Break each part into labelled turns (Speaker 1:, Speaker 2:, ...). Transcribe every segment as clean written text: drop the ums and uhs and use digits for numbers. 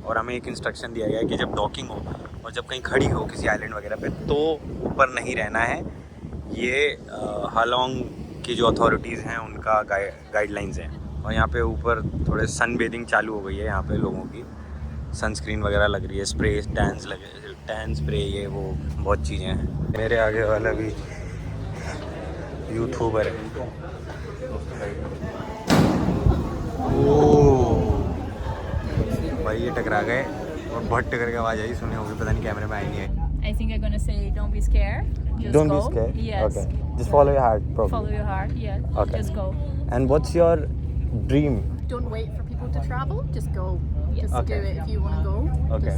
Speaker 1: और हमें एक इंस्ट्रक्शन दिया गया है कि जब डॉकिंग हो और जब कहीं खड़ी हो किसी आइलैंड वगैरह पे तो ऊपर नहीं रहना है। ये हालोंग की जो अथॉरिटीज़ हैं उनका गाइडलाइंस हैं। और यहाँ पे ऊपर थोड़े सन बेदिंग चालू हो गई है यहाँ पे लोगों की, सनस्क्रीन वगैरह लग रही है, स्प्रे टैन स्प्रे, ये वो बहुत चीज़ें हैं। मेरे आगे वाला भी यूट्यूबर है। ओह भाई ये टकरा गए और बहुत टकर की आवाज़ आई, सुनी होगी, पता नहीं कैमरे में आई नहीं आई।
Speaker 2: I think I'm gonna say don't be scared. Just
Speaker 1: Don't
Speaker 2: go.
Speaker 1: be scared.
Speaker 2: Yes.
Speaker 1: Okay. Just follow your heart, probably.
Speaker 2: Follow your heart. Yeah.
Speaker 1: Okay.
Speaker 2: Just go.
Speaker 1: And what's your dream?
Speaker 3: Don't wait for people to travel, just go. Just
Speaker 1: Okay.
Speaker 3: do it if you want to go.
Speaker 1: Okay.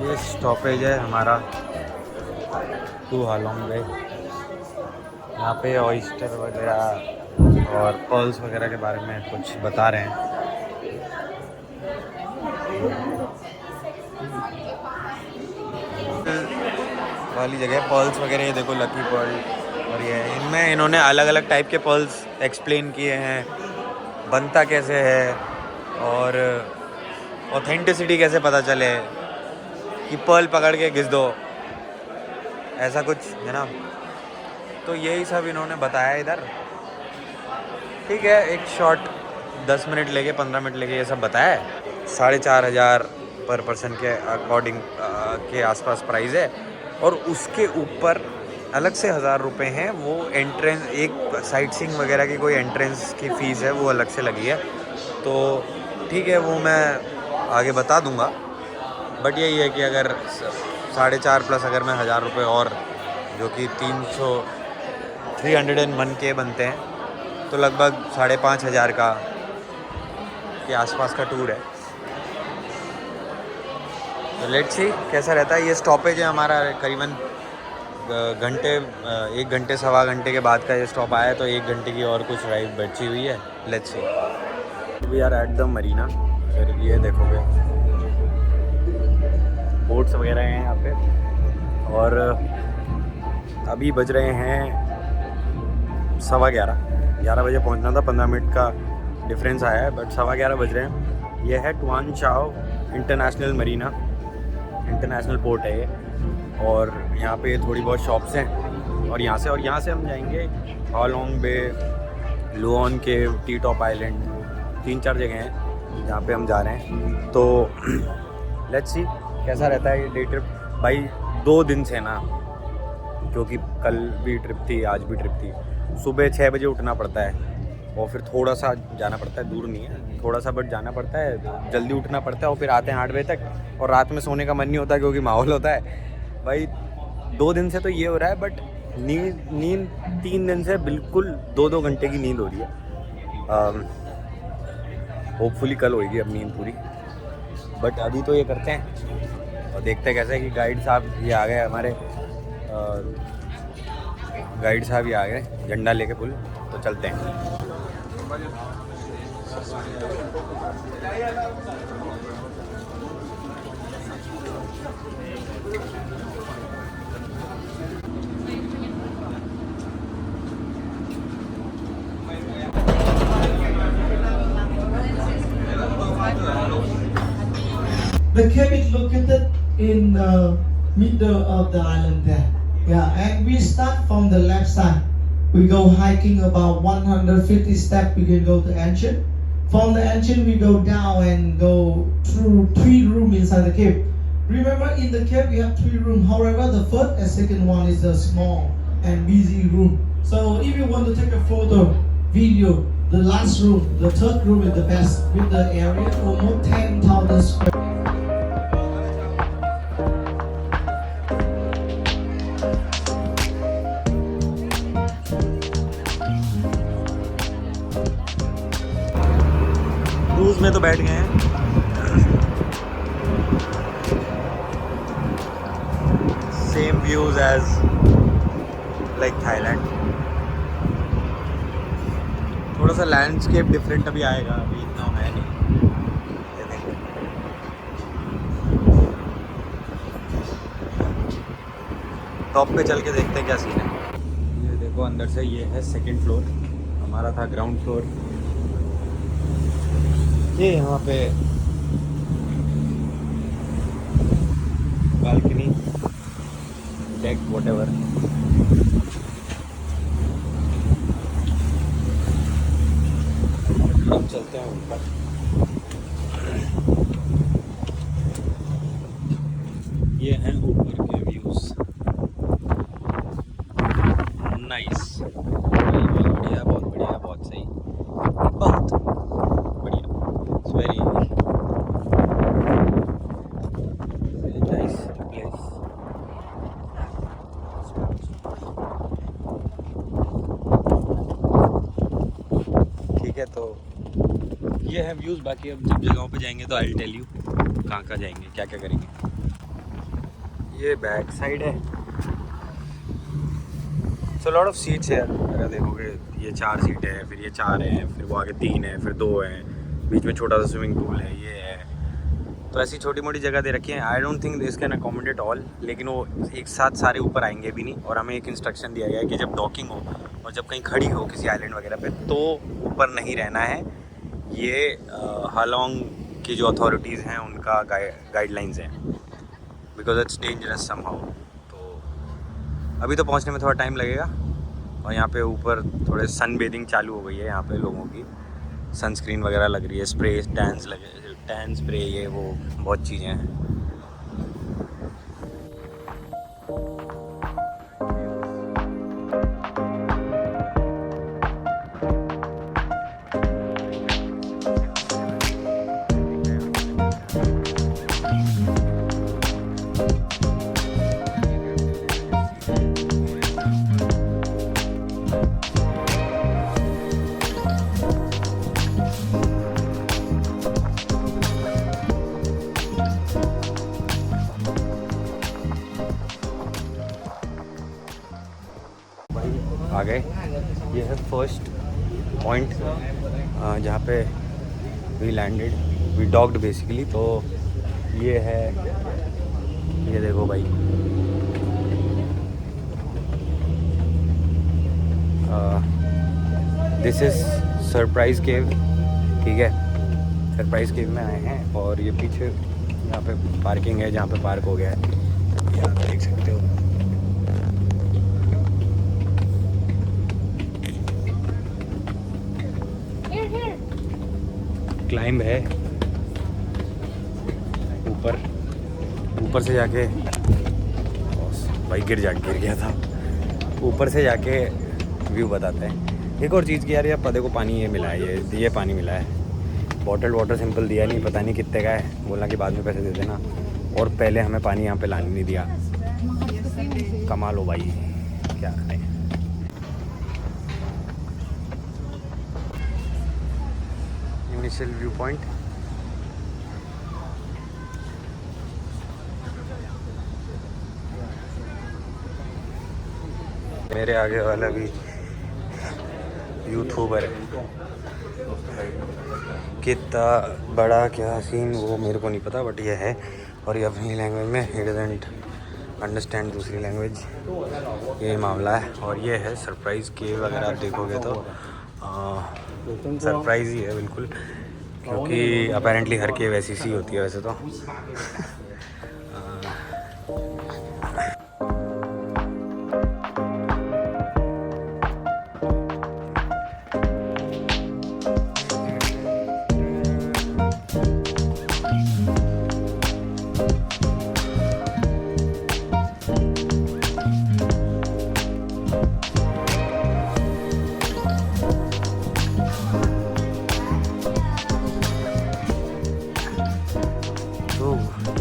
Speaker 1: ये stoppage है हमारा to Halong Bay. यहाँ पे oyster वगैरह और pearls वगैरह के बारे में कुछ बता रहे हैं। वाली जगह पर्ल्स वगैरह, ये देखो लकी पर्ल, और ये इनमें इन्होंने अलग अलग टाइप के पर्ल्स एक्सप्लेन किए हैं, बनता कैसे है और ऑथेंटिसिटी कैसे पता चले कि पर्ल पकड़ के घिस दो, ऐसा कुछ है ना। तो यही सब इन्होंने बताया इधर। ठीक है, एक शॉर्ट 10 मिनट लेके 15 मिनट लेके ये सब बताया है। 4,500 पर पर्सन के अकॉर्डिंग के आसपास प्राइस है, और उसके ऊपर अलग से 1,000 रुपये हैं। वो एंट्रेंस, एक साइट सीइंग वगैरह की कोई एंट्रेंस की फ़ीस है, वो अलग से लगी है। तो ठीक है, वो मैं आगे बता दूंगा। बट यही है कि अगर 4,500 प्लस अगर मैं 1,000 रुपये और, जो कि 301K बनते हैं, तो लगभग 5,500 का के आसपास का टूर है। तो लेट्स सी कैसा रहता है। ये स्टॉपेज है हमारा, करीबन घंटे, 1 घंटे सवा घंटे के बाद का ये स्टॉप आया है, तो 1 घंटे की और कुछ राइड बची हुई है। Let's see. We are at the marina. अगर ये देखोगे बोट्स वगैरह हैं यहाँ पे, और अभी बज रहे हैं 11:15 बजे पहुँचना था, 15 मिनट का डिफरेंस आया है, बट 11:15 बज रहे हैं। ये है टुआन चाओ इंटरनेशनल मरीना, इंटरनेशनल पोर्ट है ये, और यहाँ पे थोड़ी बहुत शॉप्स हैं। और यहाँ से हम जाएंगे हालोंग बे, लुओन के, टी टॉप आइलैंड, 3-4 जगह हैं जहाँ पे हम जा रहे हैं। तो लेट्स सी कैसा रहता है ये डे ट्रिप। भाई 2 दिन से ना, क्योंकि कल भी ट्रिप थी, आज भी ट्रिप थी, सुबह 6 बजे उठना पड़ता है और फिर थोड़ा सा जाना पड़ता है, दूर नहीं है थोड़ा सा, बट जाना पड़ता है, जल्दी उठना पड़ता है, और फिर आते हैं 8 बजे तक, और रात में सोने का मन नहीं होता क्योंकि माहौल होता है। भाई 2 दिन से तो ये हो रहा है, बट नींद 3 दिन से बिल्कुल 2-2 घंटे की नींद हो रही है। होपफुली कल होएगी अब नींद पूरी, बट अभी तो ये करते हैं और देखते हैं कैसे। कि गाइड साहब ये आ गए हमारे, गाइड साहब ये आ गए झंडा लेके पुल, तो चलते हैं।
Speaker 4: The cave is located in the middle of the island there. Yeah, and we start from the left side. We go hiking about 150 steps. We can go to Ancient. From the Ancient, we go down and go through 3 rooms inside the cave. Remember, in the cave we have 3 rooms. However, the first and second one is a small and busy room. So, if you want to take a photo, video, the last room, the 3rd room is the best, with the area almost 10,000 square.
Speaker 1: Cruise में तो बैठ गए हैं। same views as like Thailand. थोड़ा सा landscape different अभी आएगा, अभी इतना है नहीं। ये देखो टॉप पे चल के देखते हैं क्या सीन है। ये देखो अंदर से, ये है सेकंड फ्लोर, हमारा था ग्राउंड फ्लोर। ये यहाँ पे बालकनी, डेक, व्हाटएवर। हम चलते हैं ऊपर। ये हैं ऊपर के व्यूज। नाइस, बहुत बढ़िया, बहुत बढ़िया, बहुत सही, बहुत बढ़िया। It's very nice place. ठीक है, तो ये है व्यूज़। बाकी अब जब जगहों पे जाएंगे तो आई विल टेल यू कहाँ कहाँ जाएंगे, क्या क्या करेंगे। ये बैक साइड है। सो लॉट ऑफ सीट्स है। अगर देखोगे ये 4 सीटें हैं, फिर ये 4 हैं, फिर वो आगे 3 हैं, फिर 2 हैं, बीच में छोटा सा स्विमिंग पूल है, ये है। तो ऐसी छोटी मोटी जगह दे रखी है। I don't think this can accommodate all, लेकिन वो एक साथ सारे ऊपर आएंगे भी नहीं। और हमें एक इंस्ट्रक्शन दिया गया है कि जब डॉकिंग हो और जब कहीं खड़ी हो किसी आइलैंड वगैरह पे, तो ऊपर नहीं रहना है। ये हालोंग की जो अथॉरिटीज़ हैं उनका गाइडलाइंस हैं, बिकॉज इट्स डेंजरस समहाउ। तो अभी तो पहुंचने में थोड़ा टाइम लगेगा। और यहाँ पे ऊपर थोड़े सन बेदिंग चालू हो गई है। यहाँ पे लोगों की सनस्क्रीन वगैरह लग रही है, स्प्रे टैन स्प्रे, ये वो बहुत चीज़ें हैं। आ गए। ये है फर्स्ट पॉइंट जहाँ पे we landed, we docked basically. तो ये है, ये देखो भाई, दिस इज़ सरप्राइज केव। ठीक है, सरप्राइज केव में आए हैं। और ये पीछे यहाँ पे पार्किंग है, जहाँ पे पार्क हो गया है, यहाँ पे देख सकते हो। क्लाइंब है ऊपर से जाके, भाई गिर गया था। ऊपर से जाके व्यू बताते हैं। एक और चीज़ की यार, ये पौधे को पानी ये मिला है, ये पानी मिला है। बॉटल वाटर सिंपल दिया नहीं, पता नहीं कितने का है, बोलना कि बाद में पैसे दे देना। और पहले हमें पानी यहाँ पे लाने नहीं दिया। कमाल हो भाई, क्या करें। Initial view point. मेरे आगे वाला भी यूट्यूबर है। कितना बड़ा क्या सीन वो मेरे को नहीं पता, बट ये है। और ये अपनी लैंग्वेज में, ही डजंट अंडरस्टैंड दूसरी लैंग्वेज, ये मामला है। और ये है सरप्राइज़ केव। अगर आप देखोगे तो सरप्राइज़ ही है बिल्कुल, क्योंकि अपेरेंटली हर केव ऐसी सी होती है वैसे तो।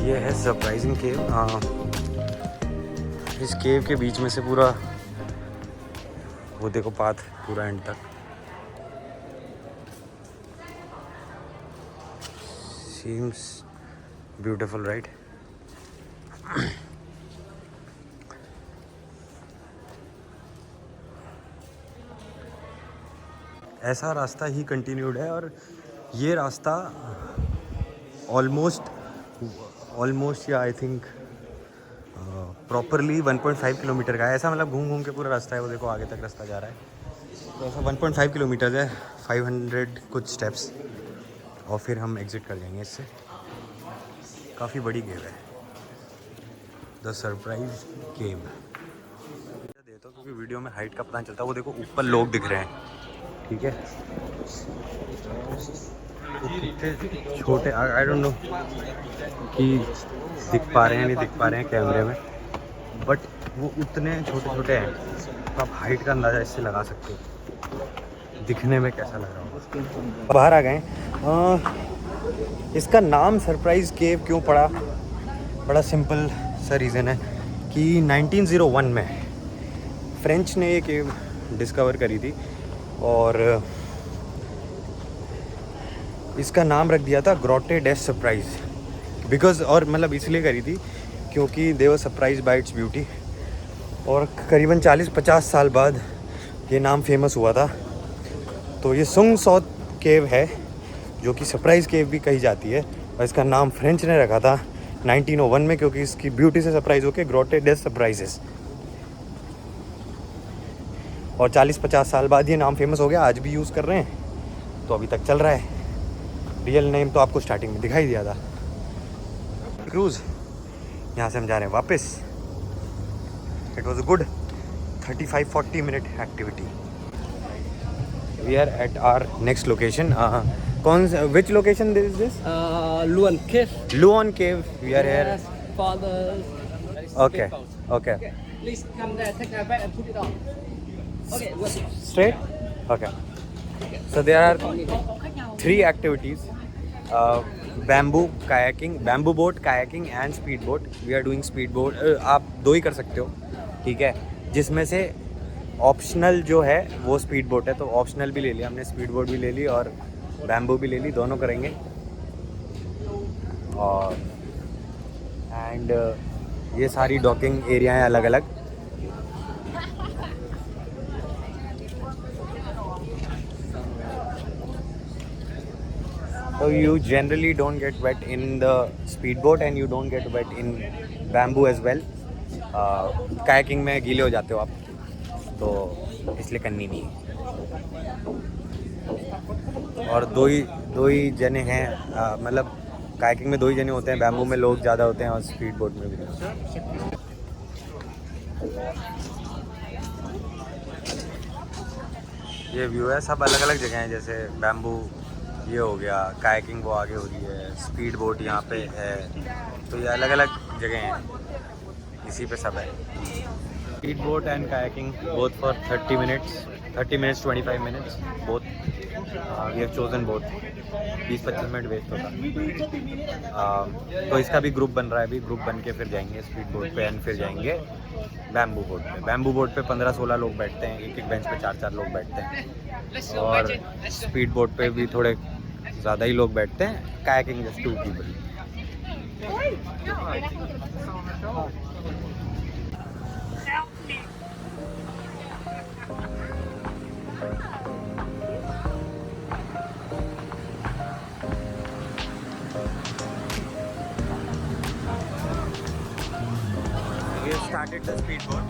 Speaker 1: ये है सरप्राइजिंग केव। इस केव के बीच में से पूरा वो देखो पाथ पूरा एंड तक। Seems beautiful right. ऐसा रास्ता ही कंटिन्यूड है और ये रास्ता ऑलमोस्ट या आई थिंक प्रॉपरली 1.5 किलोमीटर का है। ऐसा मतलब घूम घूम के पूरा रास्ता है, वो देखो आगे तक रास्ता जा रहा है। तो ऐसा 1.5 किलोमीटर है, 500 कुछ स्टेप्स, और फिर हम एग्ज़िट कर जाएंगे इससे। काफ़ी बड़ी केव है, द सरप्राइज केव। देता हूँ क्योंकि वीडियो में हाइट का पता नहीं चलता। वो देखो ऊपर लोग दिख रहे हैं, ठीक है, छोटे, आई डोंट नो कि दिख पा रहे हैं नहीं दिख पा रहे हैं कैमरे में, बट वो उतने छोटे छोटे हैं तो आप हाइट का अंदाज़ा इससे लगा सकते हो दिखने में कैसा लग रहा होगा। बाहर आ गए। इसका नाम सरप्राइज केव क्यों पड़ा? बड़ा सिंपल सा रीज़न है कि 1901 में फ्रेंच ने ये केव डिस्कवर करी थी और इसका नाम रख दिया था ग्रोटे डेस सरप्राइज, बिकॉज, और मतलब इसलिए करी थी क्योंकि they were surprise by its beauty. और करीबन 40-50 साल बाद ये नाम फेमस हुआ था। तो ये सुंग सॉथ केव है जो कि सरप्राइज केव भी कही जाती है, और इसका नाम फ्रेंच ने रखा था 1901 में क्योंकि इसकी ब्यूटी से सरप्राइज होके ग्रोटे डेस सरप्राइजेस। और 40-50 साल बाद ये नाम फेमस हो गया, आज भी यूज़ कर रहे हैं, तो अभी तक चल रहा है। रियल नेम तो आपको स्टार्टिंग में दिखाई दिया था। क्रूज़, यहाँ से हम जा रहे हैं वापस। It was a good 35-40 minute activity. We are at our next location. Which location this this?
Speaker 5: Luan Cave.
Speaker 1: Luan Cave. We are here.
Speaker 5: Yes, fathers.
Speaker 1: Okay. Okay.
Speaker 5: Please come there, take a bite and put it on. Okay, what's it?
Speaker 1: Straight? Okay. So there are 3 activities. Bamboo kayaking, bamboo boat, kayaking and speed boat. We are doing speed boat. आप 2 ही कर सकते हो, ठीक है, जिसमें से optional जो है वो स्पीड बोट है, तो ऑप्शनल भी ले लिया हमने, स्पीड बोट भी ले ली और बैम्बू भी ले ली, दोनों करेंगे। और एंड ये सारी डॉकिंग एरिया हैं अलग अलग। So you generally don't get wet in the speedboat and you don't get wet in bamboo as well. Kayaking में गीले हो जाते हो आप, तो इसलिए करनी नहीं है। और दो ही जने हैं, मतलब कायाकिंग में 2 ही जने होते हैं, बैम्बू में लोग ज़्यादा होते हैं और स्पीड बोट में भी। ये व्यू है, सब अलग अलग जगह हैं, जैसे बैम्बू ये हो गया, कायाकिंग वो आगे हो रही है, स्पीड बोट यहाँ पे है, तो ये अलग अलग जगह हैं, इसी पे सब है। Speed boat and kayaking both for 30 minutes 25 minutes both. We have chosen both. 20-25 minute waste होता। तो इसका भी ग्रुप बन रहा है, अभी ग्रुप बन के फिर जाएंगे स्पीड बोट पे एंड फिर जाएंगे बैम्बू बोट पे। बैम्बू बोट पे 15-16 लोग बैठते हैं, एक बेंच पे 4-4 लोग बैठते हैं, और स्पीड बोट पे भी थोड़े ज़्यादा ही लोग बैठते हैं। Kayaking just 2 people. We have started the speedboat.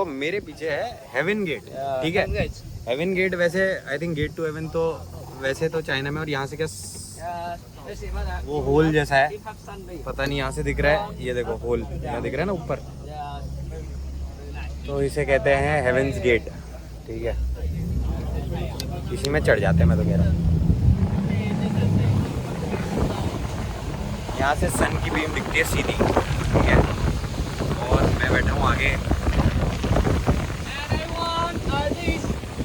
Speaker 1: देखो मेरे पीछे है हेवन गेट, ठीक है। हेवन गेट वैसे I think gate to heaven तो वैसे तो चाइना में, और यहाँ से क्या वो होल जैसा है, पता नहीं, यहाँ से दिख रहा है, ये देखो होल यहाँ दिख रहा है ना ऊपर, तो इसे कहते हैं हेवंस गेट, ठीक है। इसी में चढ़ जाते हैं, मैं तो कह रहा हूँ। यहाँ से सन की बीम दिखती है सीधी, ठीक है, और मैं बैठा हूँ आगे,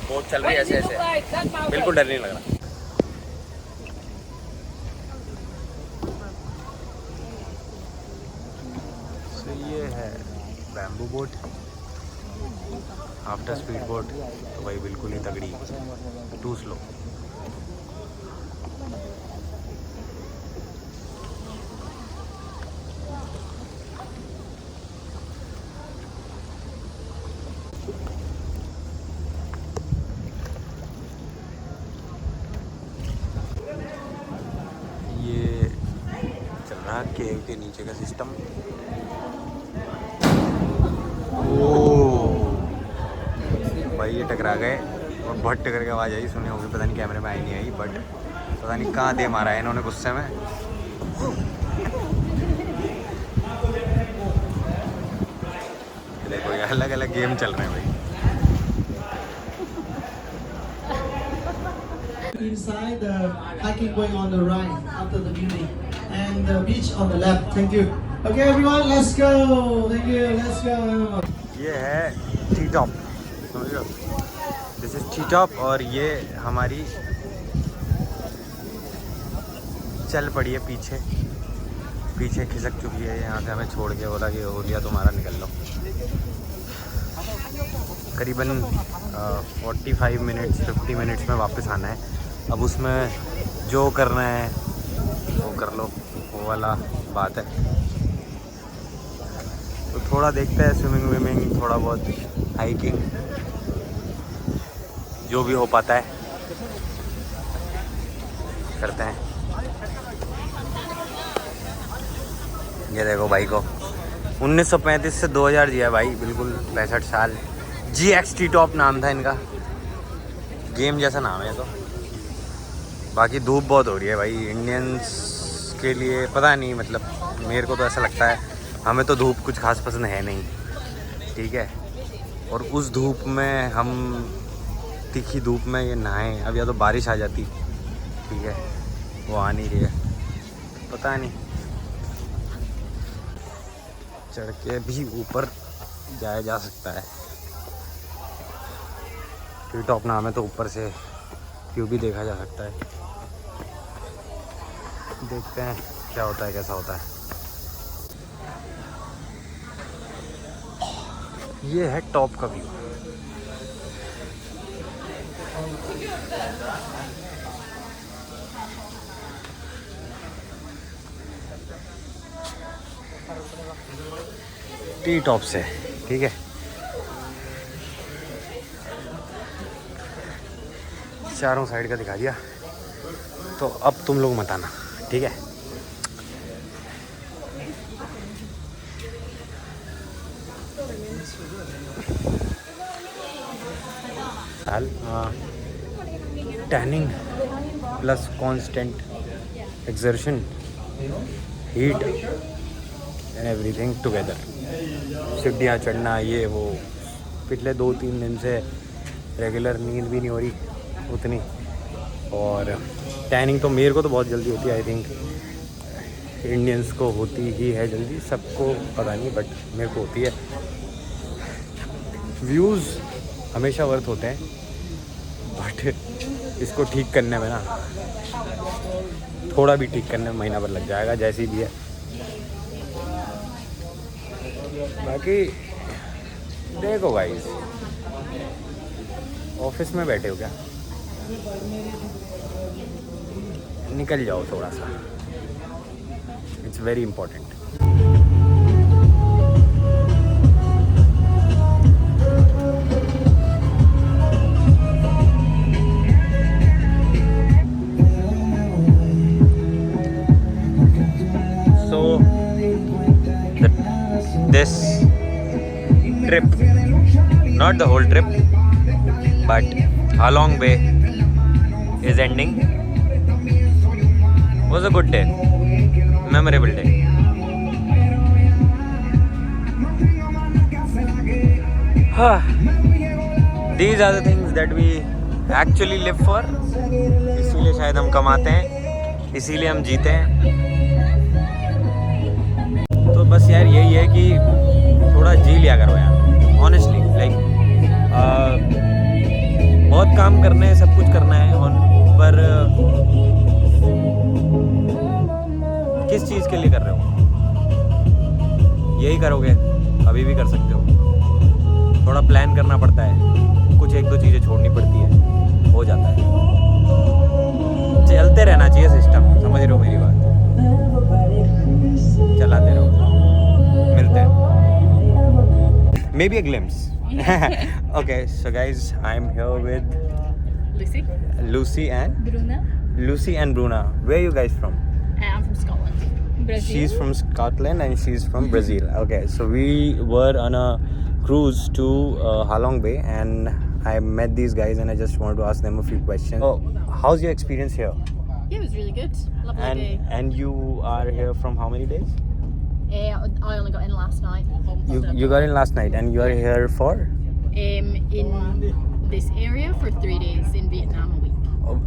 Speaker 1: बोट चल रही है ऐसे ऐसे, बिल्कुल डर नहीं लग रहा। तो ये है bamboo boat, after speed boat, तो भाई बिल्कुल ही तगड़ी, टू स्लो। ये चल रहा केव के नीचे का सिस्टम। भाई ये टकरा गए और बहुत टकर की आवाज़ आई, सुनी होगी, पता नहीं कैमरे में आई नहीं आई, बट पता नहीं कहाँ दे मारा है इन्होंने गुस्से में। देखो ये अलग अलग गेम चल रहे हैं भाई।
Speaker 4: Inside the hiking way on the right after the building and the beach on the left. Thank you. Okay, everyone, let's go. Thank you. Let's go.
Speaker 1: ये है टी टॉप, समझ लो, दिस इज टी टॉप, और ये हमारी चल पड़ी है पीछे, पीछे खिसक चुकी है, यहाँ से हमें छोड़ के बोला कि हो लिया तुम्हारा, निकल लो। करीबन 45 मिनट्स 50 मिनट्स में वापस आना है। अब उसमें जो करना है वो कर लो, वो वाला बात है। तो थोड़ा देखते हैं, स्विमिंग विमिंग, थोड़ा बहुत हाइकिंग, जो भी हो पाता है करते हैं। ये देखो भाई को 1935 से 2000 जिया भाई, बिल्कुल 65 साल। GXT टॉप नाम था इनका, गेम जैसा नाम है। तो बाकी धूप बहुत हो रही है भाई इंडियंस के लिए, पता नहीं, मतलब मेरे को तो ऐसा लगता है, हमें तो धूप कुछ खास पसंद है नहीं, ठीक है। और उस धूप में हम, तीखी धूप में ये नहाएं, अब या तो बारिश आ जाती, ठीक है, वो आ नहीं रही है, पता नहीं। चढ़ के भी ऊपर जाया जा सकता है, ट्री टॉप नाम है, तो ऊपर से व्यू भी देखा जा सकता है। देखते हैं क्या होता है, कैसा होता है। ये है टॉप का व्यू। टी टॉप से, ठीक है। चारों साइड का दिखा दिया, तो अब तुम लोग मत आना, ठीक है। Tanning plus constant exertion, heat and everything together, सीढ़ियाँ चढ़ना, ये वो, पिछले 2-3 दिन से रेगुलर नींद भी नहीं हो रही उतनी, और टैनिंग तो मेरे को तो बहुत जल्दी होती है, आई थिंक इंडियंस को होती ही है जल्दी, सबको पता नहीं, बट मेरे को होती है। व्यूज़ हमेशा वर्थ होते हैं, बट इसको ठीक करने में ना, थोड़ा भी ठीक करने में महीना भर लग जाएगा, जैसी भी है। बाकी देखो गाइस, ऑफिस में बैठे हो क्या, निकल जाओ थोड़ा सा, it's very important. This trip. Not the whole trip, but Halong Bay is ending. Was a good day, memorable day. These are the things that we actually live for. इसीलिए शायद हम कमाते हैं, इसीलिए हम जीते हैं. तो बस यार यही है कि थोड़ा जी लिया करो यार. ऑनेस्टली लाइक बहुत काम करना है, सब कुछ करना है, पर किस चीज़ के लिए कर रहे हो? यही करोगे अभी भी कर सकते हो. थोड़ा प्लान करना पड़ता है, कुछ एक दो चीज़ें छोड़नी पड़ती है, हो जाता है. चलते रहना चाहिए सिस्टम, समझ रहे हो मेरी बात? चलाते रहो, मिलते हैं. May be a glimpse. Okay, so guys, I'm here with
Speaker 3: Lucy.
Speaker 1: Lucy and Bruna. Where are you guys from?
Speaker 3: I'm from Scotland.
Speaker 2: Brazil.
Speaker 1: She's from Scotland and she's from Brazil. Okay, so we were on a cruise to Halong Bay and I met these guys and I just wanted to ask them a few questions. Oh, how's your experience here?
Speaker 3: Yeah, it was really good. Lovely day.
Speaker 1: And you are here from how many days?
Speaker 3: I only got in last night.
Speaker 1: You got in last night and you are here for
Speaker 3: In this area for 3 days, in Vietnam a week.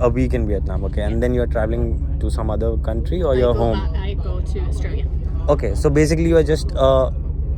Speaker 1: a week in Vietnam. Okay, and then you are traveling to some other country or you're home?
Speaker 3: I go to Australia.
Speaker 1: Okay, so basically you are just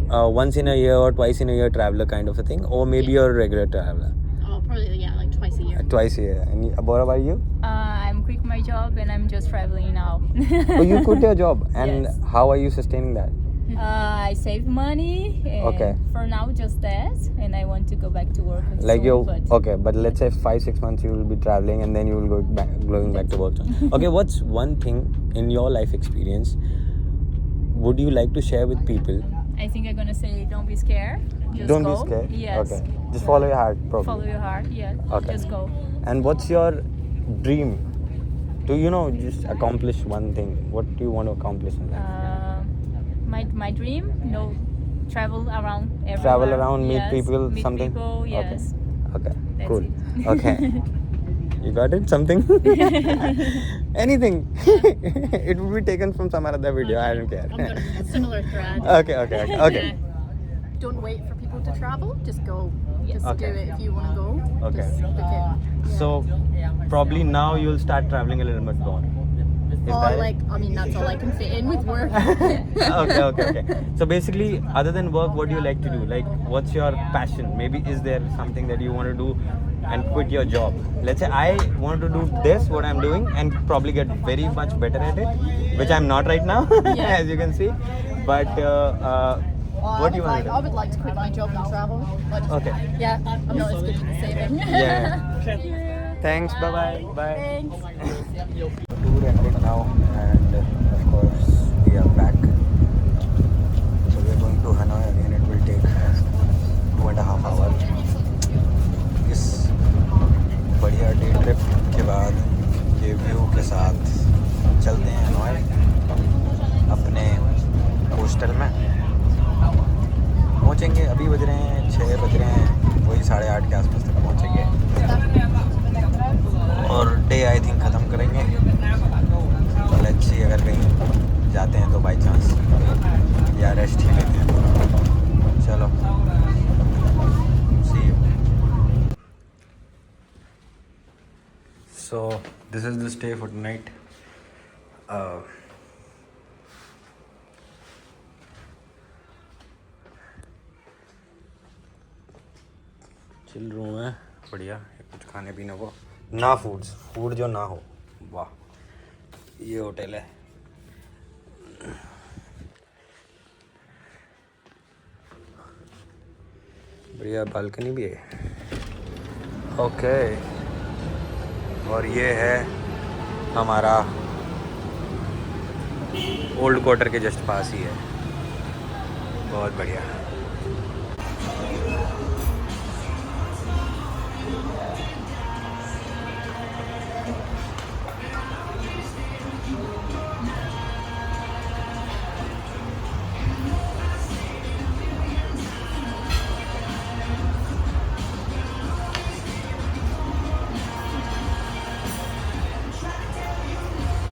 Speaker 1: once in a year or twice in a year traveler kind of a thing, or maybe you're a regular traveler.
Speaker 3: Oh, probably, yeah, like twice a year.
Speaker 1: Twice a year. And what about you?
Speaker 2: I'm quit my job and I'm just traveling now.
Speaker 1: Oh, you quit your job, and
Speaker 2: Yes.
Speaker 1: how are you sustaining that?
Speaker 2: I save money. And
Speaker 1: Okay.
Speaker 2: For now, just that, and I want to go back to work.
Speaker 1: Like
Speaker 2: soon,
Speaker 1: you,
Speaker 2: but
Speaker 1: okay, but let's say 5-6 months you will be traveling and then you will go back, going back to work. Okay, what's one thing in your life experience would you like to share with people?
Speaker 2: I think I'm gonna say, don't be scared. Just
Speaker 1: Don't
Speaker 2: go.
Speaker 1: be scared.
Speaker 2: Yes.
Speaker 1: Okay, just follow your heart, probably.
Speaker 2: Follow your heart. Yeah.
Speaker 1: Okay.
Speaker 2: Just go.
Speaker 1: And what's your dream? To just accomplish one thing. What do you want to accomplish in life?
Speaker 2: My dream, travel around everywhere.
Speaker 1: Travel around, meet
Speaker 2: Yes,
Speaker 1: people,
Speaker 2: meet
Speaker 1: something?
Speaker 2: people, yes.
Speaker 1: Okay,
Speaker 2: That's
Speaker 1: cool.
Speaker 2: it.
Speaker 1: Okay. You got it? Something? Anything. It will be taken from some other video. I don't care.
Speaker 3: I'm going to similar thread.
Speaker 1: Okay.
Speaker 3: Don't wait for people to travel. Just go. Just
Speaker 1: Okay.
Speaker 3: do it if you want to go.
Speaker 1: Okay.
Speaker 3: Just book it.
Speaker 1: So, probably now you'll start traveling a little bit more. Is
Speaker 3: Or
Speaker 1: that it?
Speaker 3: like, I mean, that's all I can fit in with work.
Speaker 1: Okay. So basically, other than work, what do you like to do? Like, what's your passion? Maybe is there something that you want to do and quit your job? Let's say I want to do this, what I'm doing, and probably get very much better at it, which I'm not right now,
Speaker 3: Yeah.
Speaker 1: as you can see. But what do you want to
Speaker 3: I
Speaker 1: do?
Speaker 3: would like to quit my job and travel. But
Speaker 1: Okay.
Speaker 3: yeah, I'm not as good at saving.
Speaker 1: Yeah. Thanks. Bye. Bye.
Speaker 3: Thanks.
Speaker 1: Tour ended now, and of course we are back. So we are going to Hanoi again. It will take 2.5 hours. इस बढ़िया day trip के बाद के view के साथ चलते हैं Hanoi अपने हॉस्टल में. पहुंचेंगे, अभी बज रहे हैं 6 बज रहे हैं, वही 8:30 के आसपास तक पहुंचेंगे और डे आई थिंक ख़त्म करेंगे. तो लेट्स सी, अगर कहीं जाते हैं तो बाई चांस या रेस्ट ही लेते हैं. चलो, see you. So this is the stay for night. Chill room है, बढ़िया. कुछ खाने पीने को ना, फूड जो ना हो. वाह, ये होटल है. बढ़िया बालकनी भी है. ओके, और ये है हमारा ओल्ड क्वार्टर के जस्ट पास ही है. बहुत बढ़िया.